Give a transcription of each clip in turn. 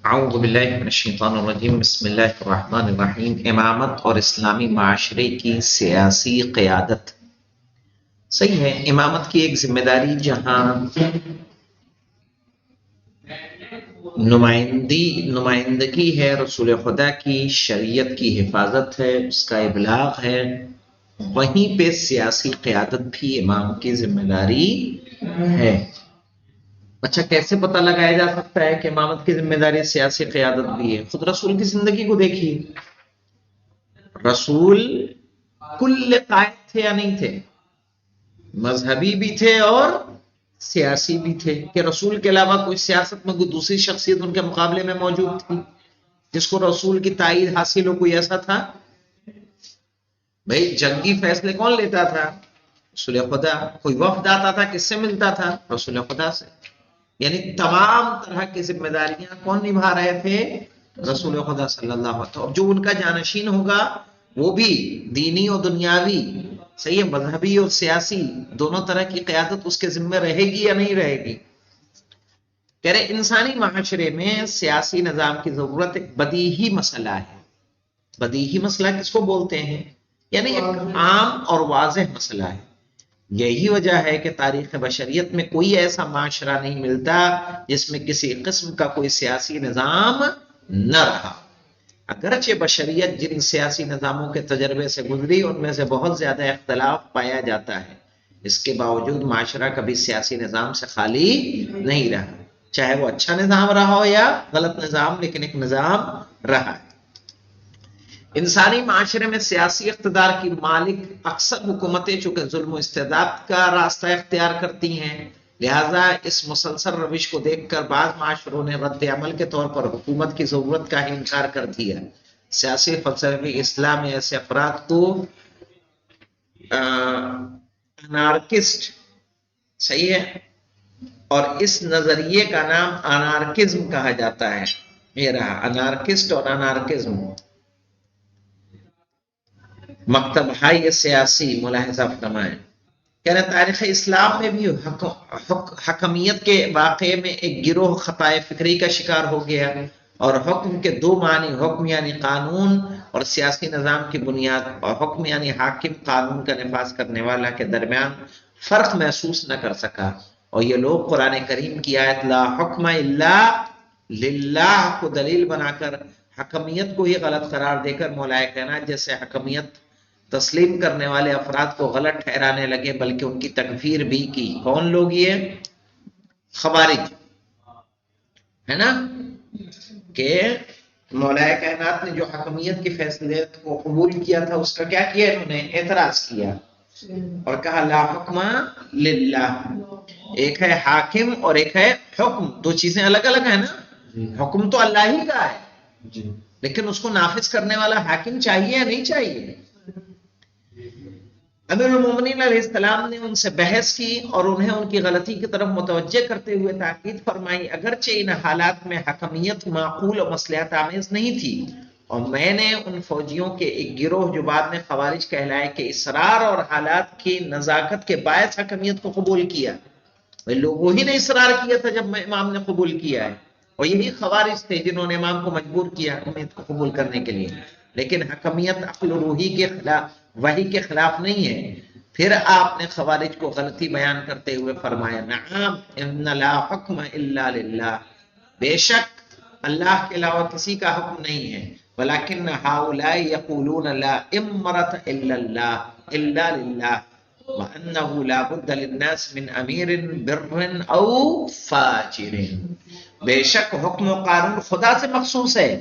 اعوذ باللہ من الشیطان الرجیم بسم اللہ الرحمن الرحیم۔ امامت اور اسلامی معاشرے کی سیاسی قیادت۔ صحیح ہے، امامت کی ایک ذمہ داری جہاں نمائندگی ہے رسول خدا کی، شریعت کی حفاظت ہے، اس کا ابلاغ ہے، وہیں پہ سیاسی قیادت بھی امام کی ذمہ داری ہے۔ اچھا، کیسے پتہ لگایا جا سکتا ہے کہ امامت کی ذمہ داری سیاسی قیادت بھی ہے؟ خود رسول کی زندگی کو دیکھیے، رسول کل قائد تھے یا نہیں تھے؟ مذہبی بھی تھے اور سیاسی بھی تھے، کہ رسول کے علاوہ کوئی سیاست میں کوئی دوسری شخصیت ان کے مقابلے میں موجود تھی جس کو رسول کی تائید حاصل ہو؟ کوئی ایسا تھا؟ بھئی جنگی فیصلے کون لیتا تھا؟ رسول خدا۔ کوئی وفد آتا تھا، کس سے ملتا تھا؟ رسول خدا سے۔ یعنی تمام طرح کی ذمہ داریاں کون نبھا رہے تھے؟ رسول خدا صلی اللہ علیہ وسلم۔ اب جو ان کا جانشین ہوگا وہ بھی دینی اور دنیاوی، صحیح ہے، مذہبی اور سیاسی، دونوں طرح کی قیادت اس کے ذمہ رہے گی یا نہیں رہے گی؟ کہہ رہے انسانی معاشرے میں سیاسی نظام کی ضرورت ایک بدیہی مسئلہ ہے۔ بدیہی مسئلہ کس کو بولتے ہیں؟ یعنی ایک عام اور واضح مسئلہ ہے۔ یہی وجہ ہے کہ تاریخ بشریت میں کوئی ایسا معاشرہ نہیں ملتا جس میں کسی قسم کا کوئی سیاسی نظام نہ رہا۔ اگرچہ بشریت جن سیاسی نظاموں کے تجربے سے گزری ان میں سے بہت زیادہ اختلاف پایا جاتا ہے، اس کے باوجود معاشرہ کبھی سیاسی نظام سے خالی نہیں رہا، چاہے وہ اچھا نظام رہا ہو یا غلط نظام، لیکن ایک نظام رہا ہے۔ انسانی معاشرے میں سیاسی اقتدار کی مالک اکثر حکومتیں چونکہ ظلم و استبداد کا راستہ اختیار کرتی ہیں، لہذا اس مسلسل روش کو دیکھ کر بعض معاشروں نے رد عمل کے طور پر حکومت کی ضرورت کا ہی انکار کر دیا۔ سیاسی فلسفے اسلام میں ایسے افراد کو انارکسٹ، صحیح ہے، اور اس نظریے کا نام انارکزم کہا جاتا ہے۔ یہ رہا انارکسٹ اور انارکزم، مکتب ہائی سیاسی ملاحظہ فرمائیں۔ کہہ رہے تاریخ اسلام میں بھی حکمیت کے واقعے میں ایک گروہ خطائے فکری کا شکار ہو گیا، اور حکم کے دو معنی، حکم یعنی قانون اور سیاسی نظام کی بنیاد، اور حکم یعنی حاکم قانون کا نفاذ کرنے والا کے درمیان فرق محسوس نہ کر سکا، اور یہ لوگ قرآن کریم کی آیت لا حکم الا للہ کو دلیل بنا کر حکمیت کو ہی غلط قرار دے کر مولا کائنات جیسے حکمیت تسلیم کرنے والے افراد کو غلط ٹھہرانے لگے، بلکہ ان کی تکفیر بھی کی۔ کون لوگ؟ یہ خوارج، ہے نا، کہ مولا کائنات نے جو حکمیت کی فیصلے کو قبول کیا تھا اس کا کیا کیا؟ انہوں نے اعتراض کیا اور کہا لا حکم للہ، ایک ہے حاکم اور ایک ہے حکم، دو چیزیں الگ الگ ہیں نا۔ حکم تو اللہ ہی کا ہے، لیکن اس کو نافذ کرنے والا حاکم چاہیے یا نہیں چاہیے؟ امیر المومنین علیہ السلام نے ان سے بحث کی اور انہیں ان کی غلطی کی طرف متوجہ کرتے ہوئے تاکید فرمائی، اگرچہ ان حالات میں حکمیت معقول اور مصلحت آمیز نہیں تھی، اور میں نے ان فوجیوں کے ایک گروہ جو بعد میں خوارج کہلائے کے اصرار اور حالات کی نزاکت کے باعث حکمیت کو قبول کیا۔ لوگوں ہی نے اصرار کیا تھا جب امام نے قبول کیا ہے، اور یہی خوارج تھے جنہوں نے امام کو مجبور کیا حکمیت کو قبول کرنے کے لیے، لیکن حکمیت عقل و روحی کے خلاف، وحی کے خلاف نہیں ہے۔ پھر آپ نے خوارج کو غلطی بیان کرتے ہوئے فرمایا نعم ان لا حکم الا للہ، بے شک اللہ کے علاوہ کسی کا حکم نہیں ہے، ولکن ہؤلاء یقولون لا امرۃ الا اللہ الا للہ وانه لا بد للناس من امیر بر او فاجر، بے شک حکم و قانون خدا سے مخصوص ہے،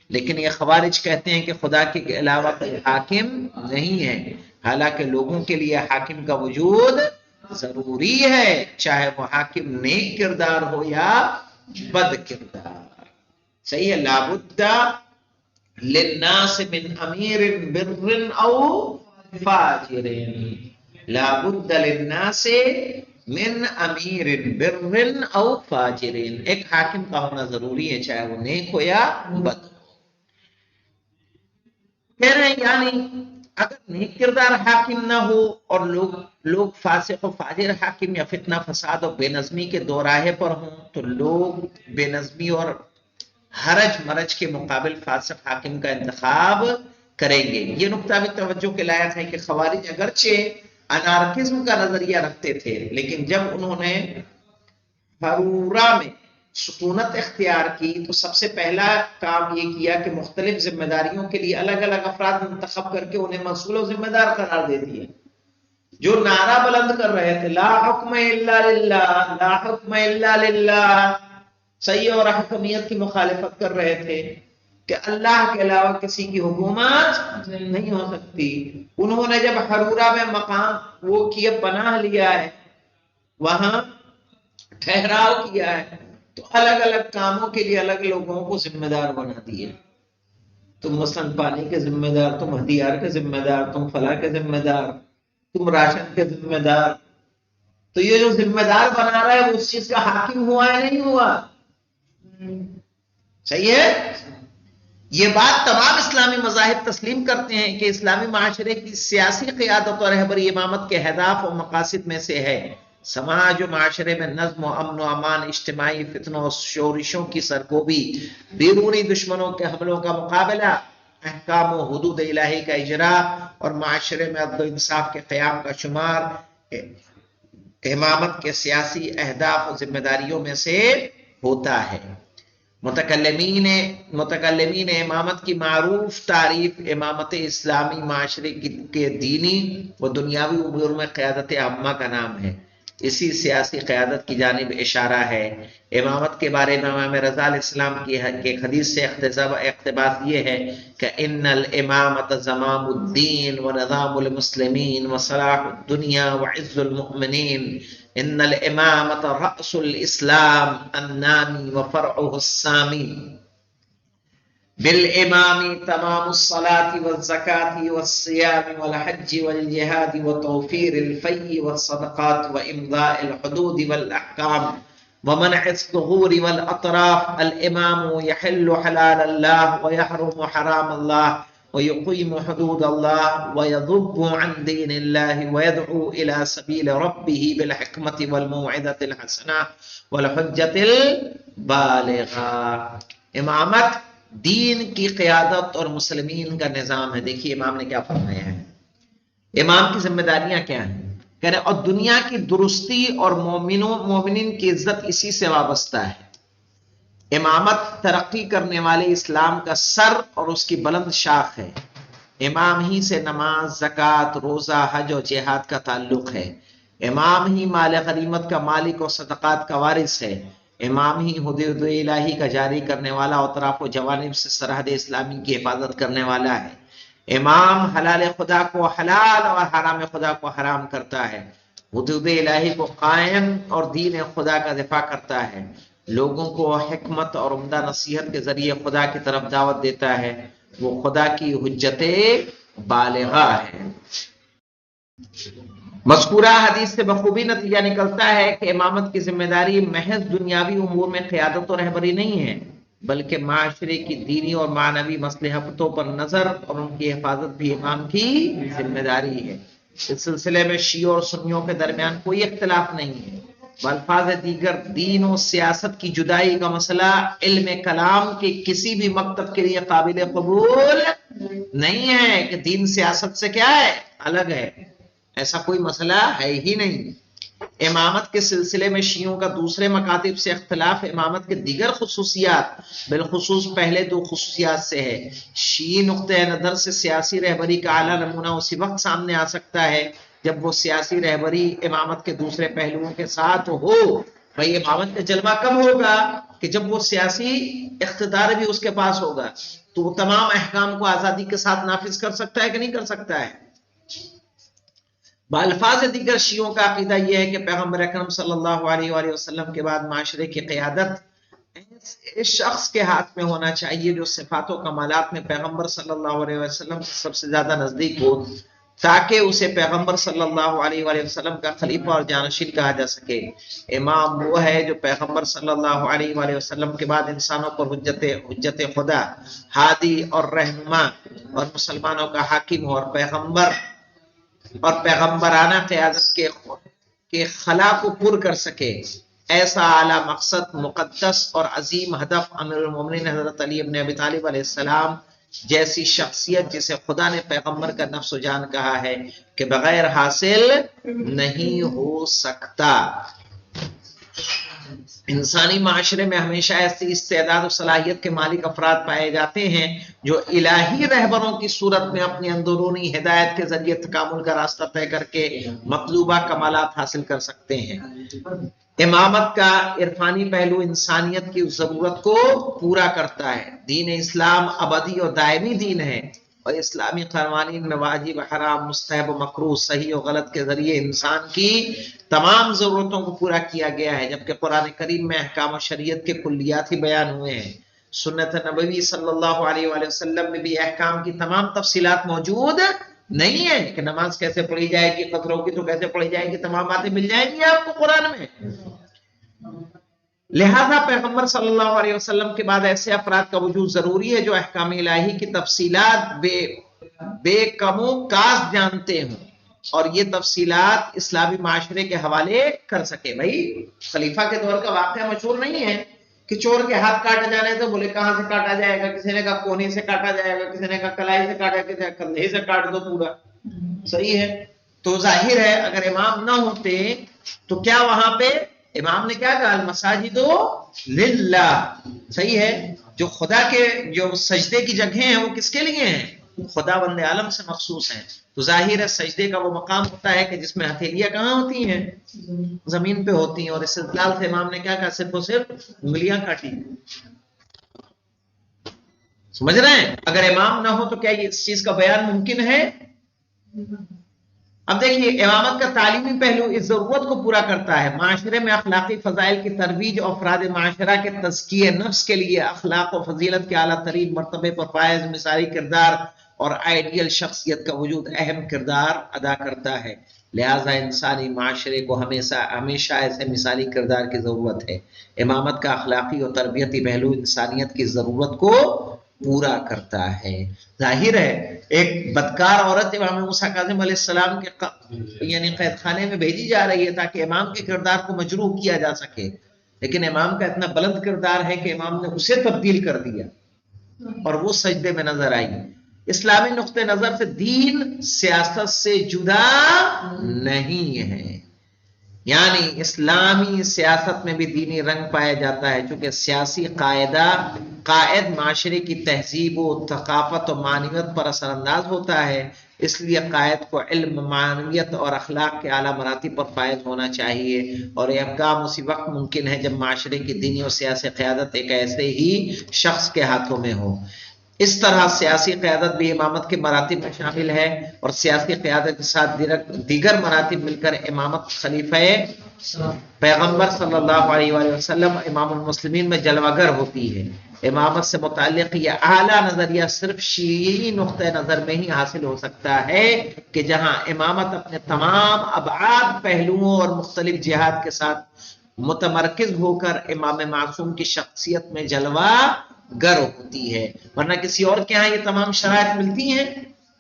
لیکن یہ خوارج کہتے ہیں کہ خدا کے علاوہ کوئی حاکم نہیں ہے، حالانکہ لوگوں کے لیے حاکم کا وجود ضروری ہے، چاہے وہ حاکم نیک کردار ہو یا بد کردار۔ صحیح ہے، لابد للناس من امیر بر او فاجر، لابد للناس من امیر بر او فاجر، ایک حاکم کا ہونا ضروری ہے چاہے وہ نیک ہو یا بد ہو۔ کہہ رہے ہیں یعنی اگر نیک کردار حاکم نہ ہو اور لوگ فاسق و فاجر حاکم یا فتنہ فساد اور بے نظمی کے دو راہے پر ہوں، تو لوگ بے نظمی اور حرج مرج کے مقابل فاسق حاکم کا انتخاب کریں گے۔ یہ نقطہ بھی توجہ کے لائق ہے کہ خوارج اگرچہ انارکزم کا نظریہ رکھتے تھے، لیکن جب انہوں نے حرورہ میں سکونت اختیار کی تو سب سے پہلا کام یہ کیا کہ مختلف ذمہ داریوں کے لیے الگ الگ افراد منتخب کر کے انہیں مسئول و ذمہ دار قرار دے دیے۔ جو نعرہ بلند کر رہے تھے لا حکم الا للہ، لا حکم الا للہ، صحیح اور حکمیت کی مخالفت کر رہے تھے کہ اللہ کے علاوہ کسی کی حکومت نہیں ہو سکتی، انہوں نے جب حرورہ میں مقام وہ کیا، پناہ لیا ہے، وہاں ٹھہراؤ کیا ہے، تو الگ الگ کاموں کے لیے الگ لوگوں کو ذمہ دار بنا دیے۔ تم مثلاً پانی کے ذمہ دار، تم ہتھیار کے ذمہ دار، تم فلاح کے ذمہ دار، تم راشن کے ذمہ دار۔ تو یہ جو ذمہ دار بنا رہا ہے وہ اس چیز کا حاکم ہوا ہے نہیں ہوا؟ صحیح ہے؟ یہ بات تمام اسلامی مذاہب تسلیم کرتے ہیں کہ اسلامی معاشرے کی سیاسی قیادت اور رہبری امامت کے اہداف و مقاصد میں سے ہے۔ سماج و معاشرے میں نظم و امن و امان، اجتماعی فتنوں و شورشوں کی سرکوبی، بیرونی دشمنوں کے حملوں کا مقابلہ، احکام و حدود الہی کا اجرا اور معاشرے میں عدل و انصاف کے قیام کا شمار امامت کے سیاسی اہداف و ذمہ داریوں میں سے ہوتا ہے۔ متکلمین امامت کی معروف تعریف امامت اسلامی معاشرے کے دینی و دنیاوی امور میں قیادت عامہ کا نام ہے۔ اسی سیاسی قیادت کی جانب اشارہ ہے۔ امامت کے بارے میں امام رضا علیہ السلام کی ایک حدیث سے اقتباس یہ ہے کہ ان الامامت زمام الدین و نظام المسلمین و صلاح الدنیا و عز المؤمنین، ان الامامت رأس الاسلام النامی و فرعه السامی، بالامام تمام الصلاة والزکاة والصیام والحج والجہاد وتوفیر الفی والصدقات وامضاء الحدود والاحکام ومنع الثغور والاطراف، الامام يحل حلال الله ويحرم حرام الله ويقيم حدود الله ويضب عن دين الله ويدعو إلى سبيل ربه بالحكمة والموعظة الحسنة والحجة البالغة۔ امامت دین کی قیادت اور مسلمین کا نظام ہے۔ دیکھیے امام نے کیا فرمایا ہے، امام کی ذمہ داریاں کیا ہیں، کہہ رہے اور دنیا کی درستی اور مومنین کی عزت اسی سے وابستہ ہے۔ امامت ترقی کرنے والے اسلام کا سر اور اس کی بلند شاخ ہے۔ امام ہی سے نماز، زکوٰۃ، روزہ، حج اور جہاد کا تعلق ہے۔ امام ہی مال غنیمت کا مالک اور صدقات کا وارث ہے۔ امام ہی حدود الہی کا جاری کرنے والا اور اطراف و جوانب سے سرحد اسلامی کی حفاظت کرنے والا ہے۔ امام حلال خدا کو حلال اور حرام خدا کو حرام کرتا ہے، حدود الہی کو قائم اور دین خدا کا دفاع کرتا ہے، لوگوں کو حکمت اور عمدہ نصیحت کے ذریعے خدا کی طرف دعوت دیتا ہے، وہ خدا کی حجت بالغہ ہے۔ مذکورہ حدیث سے بخوبی نتیجہ نکلتا ہے کہ امامت کی ذمہ داری محض دنیاوی امور میں قیادت و رہبری نہیں ہے، بلکہ معاشرے کی دینی اور معنوی مصلحتوں پر نظر اور ان کی حفاظت بھی امام کی ذمہ داری ہے۔ اس سلسلے میں شیعوں اور سنیوں کے درمیان کوئی اختلاف نہیں ہے۔ بالفاظ دیگر دین و سیاست کی جدائی کا مسئلہ علم کلام کے کسی بھی مکتب کے لیے قابل قبول نہیں ہے کہ دین سیاست سے کیا ہے، الگ ہے، ایسا کوئی مسئلہ ہے ہی نہیں۔ امامت کے سلسلے میں شیعوں کا دوسرے مکاتب سے اختلاف امامت کے دیگر خصوصیات، بالخصوص پہلے دو خصوصیات سے ہے۔ شیعی نقطۂ نظر سے سیاسی رہبری کا اعلیٰ نمونہ اسی وقت سامنے آ سکتا ہے جب وہ سیاسی رہبری امامت کے دوسرے پہلوؤں کے ساتھ ہو۔ بھئی امامت کا جلوہ کب ہوگا کہ جب وہ سیاسی اقتدار بھی اس کے پاس ہوگا، تو وہ تمام احکام کو آزادی کے ساتھ نافذ کر سکتا ہے کہ نہیں کر سکتا ہے۔ بالفاظ دیگر شیعوں کا عقیدہ یہ ہے کہ پیغمبر اکرم صلی اللہ علیہ وآلہ وسلم کے بعد معاشرے کی قیادت اس شخص کے ہاتھ میں ہونا چاہیے جو صفات و کمالات میں پیغمبر صلی اللہ علیہ وسلم سے سب سے زیادہ نزدیک ہو، تاکہ اسے پیغمبر صلی اللہ علیہ وآلہ وسلم کا خلیفہ اور جانشین کہا جا سکے۔ امام وہ ہے جو پیغمبر صلی اللہ علیہ وآلہ وسلم کے بعد انسانوں پر حجت خدا، ہادی اور رہنما اور مسلمانوں کا حاکم ہو، اور پیغمبرانہ قیادت کے خلا کو پر کر سکے۔ ایسا اعلیٰ مقصد، مقدس اور عظیم ہدف امیر المومنین حضرت علی بن ابی طالب علیہ السلام جیسی شخصیت جسے خدا نے پیغمبر کا نفس و جان کہا ہے کہ بغیر حاصل نہیں ہو سکتا۔ انسانی معاشرے میں ہمیشہ ایسی استعداد و صلاحیت کے مالک افراد پائے جاتے ہیں جو الہی رہبروں کی صورت میں اپنی اندرونی ہدایت کے ذریعے تکامل کا راستہ طے کر کے مطلوبہ کمالات حاصل کر سکتے ہیں۔ امامت کا عرفانی پہلو انسانیت کی ضرورت کو پورا کرتا ہے۔ دین اسلام ابدی اور دائمی دین ہے، اور اسلامی قوانین میں واجب، حرام، مستحب و مکروہ، صحیح و غلط کے ذریعے انسان کی تمام ضرورتوں کو پورا کیا گیا ہے، جبکہ قرآن کریم میں احکام و شریعت کے کلیات ہی بیان ہوئے ہیں۔ سنت نبوی صلی اللہ علیہ وآلہ وسلم میں بھی احکام کی تمام تفصیلات موجود نہیں ہے کہ نماز کیسے پڑھی جائے گی، قطروں کی تو کیسے پڑھی جائے گی، تمام باتیں مل جائیں گی آپ کو قرآن میں۔ لہذا پیغمبر صلی اللہ علیہ وسلم کے بعد ایسے افراد کا وجود ضروری ہے جو احکام الہی کی تفصیلات بے کم و کاست جانتے ہوں اور یہ تفصیلات اسلامی معاشرے کے حوالے کر سکے۔ بھائی خلیفہ کے دور کا واقعہ مشہور نہیں ہے کہ چور کے ہاتھ کاٹے جانے سے بولے کہاں سے کاٹا جائے گا، کسی نے کہا کونے سے کاٹا جائے گا، کسی نے کہا کلائی سے کاٹا جائے گا، کندھے سے کاٹ دو پورا۔ صحیح ہے، تو ظاہر ہے اگر امام نہ ہوتے تو کیا وہاں پہ امام نے کیا کہا، المساجد للہ۔ صحیح ہے، جو خدا کے جو سجدے کی جگہیں ہیں وہ کس کے لیے ہیں، خدا بند عالم سے مخصوص ہیں۔ تو ظاہر ہے سجدے کا وہ مقام ہوتا ہے کہ جس میں ہتھیلیاں کہاں ہوتی ہیں، زمین پہ ہوتی ہیں، اور اس استدلال سے امام نے کیا کہا، صرف اور صرف انگلیاں کاٹی۔ سمجھ رہے ہیں، اگر امام نہ ہو تو کیا یہ اس چیز کا بیان ممکن ہے؟ اب دیکھیے امامت کا تعلیمی پہلو اس ضرورت کو پورا کرتا ہے، معاشرے میں اخلاقی فضائل کی ترویج اور افراد معاشرہ کے تزکیہ نفس کے لیے اخلاق و فضیلت کے اعلیٰ ترین مرتبے پر فائز مثالی کردار اور آئیڈیل شخصیت کا وجود اہم کردار ادا کرتا ہے۔ لہذا انسانی معاشرے کو ہمیشہ ایسے مثالی کردار کی ضرورت ہے۔ امامت کا اخلاقی اور تربیتی پہلو انسانیت کی ضرورت کو پورا کرتا ہے۔ ظاہر ہے ایک بدکار عورت امام موسیٰ کاظم علیہ السلام کے یعنی قید خانے میں بھیجی جا رہی ہے تاکہ امام کے کردار کو مجروح کیا جا سکے، لیکن امام کا اتنا بلند کردار ہے کہ امام نے اسے تبدیل کر دیا اور وہ سجدے میں نظر آئی۔ اسلامی نقطہ نظر سے دین سیاست سے جدا نہیں ہے، یعنی اسلامی سیاست میں بھی دینی رنگ پایا جاتا ہے، چونکہ سیاسی قائد معاشرے کی تہذیب و ثقافت و معنویت پر اثر انداز ہوتا ہے، اس لیے قائد کو علم، معنویت اور اخلاق کے اعلیٰ مراتب پر فائز ہونا چاہیے، اور یہ اقدام اسی وقت ممکن ہے جب معاشرے کی دینی اور سیاسی قیادت ایک ایسے ہی شخص کے ہاتھوں میں ہو۔ اس طرح سیاسی قیادت بھی امامت کے مراتب میں شامل ہے، اور سیاسی قیادت کے ساتھ دیگر مراتب مل کر امامت خلیفہ پیغمبر صلی اللہ علیہ وآلہ وسلم امام المسلمین میں جلوہ گر ہوتی ہے۔ امامت سے متعلق یہ اعلیٰ نظریہ صرف شیعی نقطہ نظر میں ہی حاصل ہو سکتا ہے کہ جہاں امامت اپنے تمام ابعاد، پہلوؤں اور مختلف جہات کے ساتھ متمرکز ہو کر امام معصوم کی شخصیت میں جلوہ گر ہوتی ہے، ورنہ کسی اور کے ہاں یہ تمام شرائط ملتی ہیں؟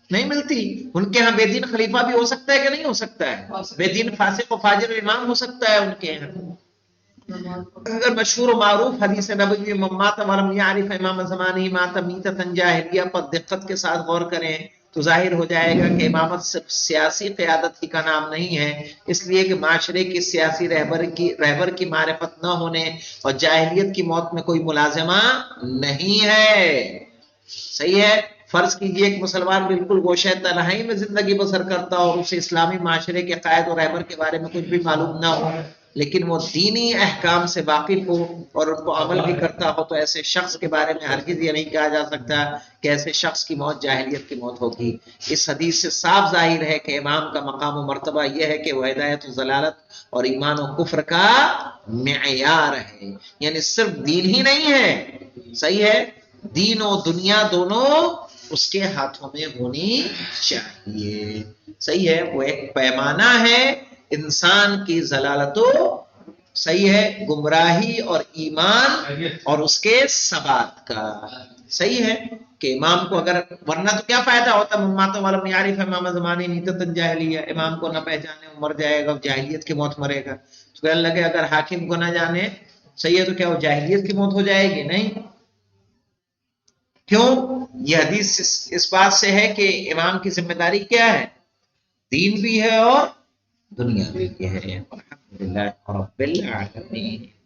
نہیں ملتی۔ ان کے ہاں بے دین خلیفہ بھی ہو سکتا ہے کہ نہیں ہو سکتا ہے؟ بے دین فاسق و فاجر امام ہو سکتا ہے ان کے ہاں۔ اگر مشہور و معروف حدیث نبوی من مات ولم یعرف امام زمانہ مات میتۃ جاہلیہ پر دقت کے ساتھ غور کریں تو ظاہر ہو جائے گا کہ امامت صرف سیاسی قیادت ہی کا نام نہیں ہے، اس لیے کہ معاشرے کی سیاسی رہبر کی معرفت نہ ہونے اور جاہلیت کی موت میں کوئی ملازمہ نہیں ہے۔ صحیح ہے، فرض کیجئے ایک مسلمان بالکل گوشہ تنہائی میں زندگی بسر کرتا اور اسے اسلامی معاشرے کے قائد اور رہبر کے بارے میں کچھ بھی معلوم نہ ہو، لیکن وہ دینی احکام سے واقف ہو اور ان کو عمل بھی کرتا ہو، تو ایسے شخص کے بارے میں ہرگز یہ نہیں کہا جا سکتا کہ ایسے شخص کی موت جاہلیت کی موت ہوگی۔ اس حدیث سے صاف ظاہر ہے کہ امام کا مقام و مرتبہ یہ ہے کہ وہ ہدایت و ضلالت اور ایمان و کفر کا معیار ہے، یعنی صرف دین ہی نہیں ہے، صحیح ہے، دین و دنیا دونوں اس کے ہاتھوں میں ہونی چاہیے۔ صحیح ہے، وہ ایک پیمانہ ہے انسان کی ضلالت و صحیح ہے گمراہی اور ایمان اور اس کے ثبات کا۔ صحیح ہے کہ امام کو اگر ورنہ تو کیا فائدہ ہوتا، مات ولم یعرف امام زمانہ میتۃ جاہلیہ، امام کو نہ پہچانے وہ مر جائے گا، جاہلیت کی موت مرے گا۔ تو کہنے لگے اگر حاکم کو نہ جانے صحیح ہے تو کیا وہ جاہلیت کی موت ہو جائے گی؟ نہیں. کیوں؟ یہ حدیث اس بات سے ہے کہ امام کی ذمہ داری کیا ہے؟ دین بھی ہے اور دنیا بھی ہے. الحمدللہ رب العالمین.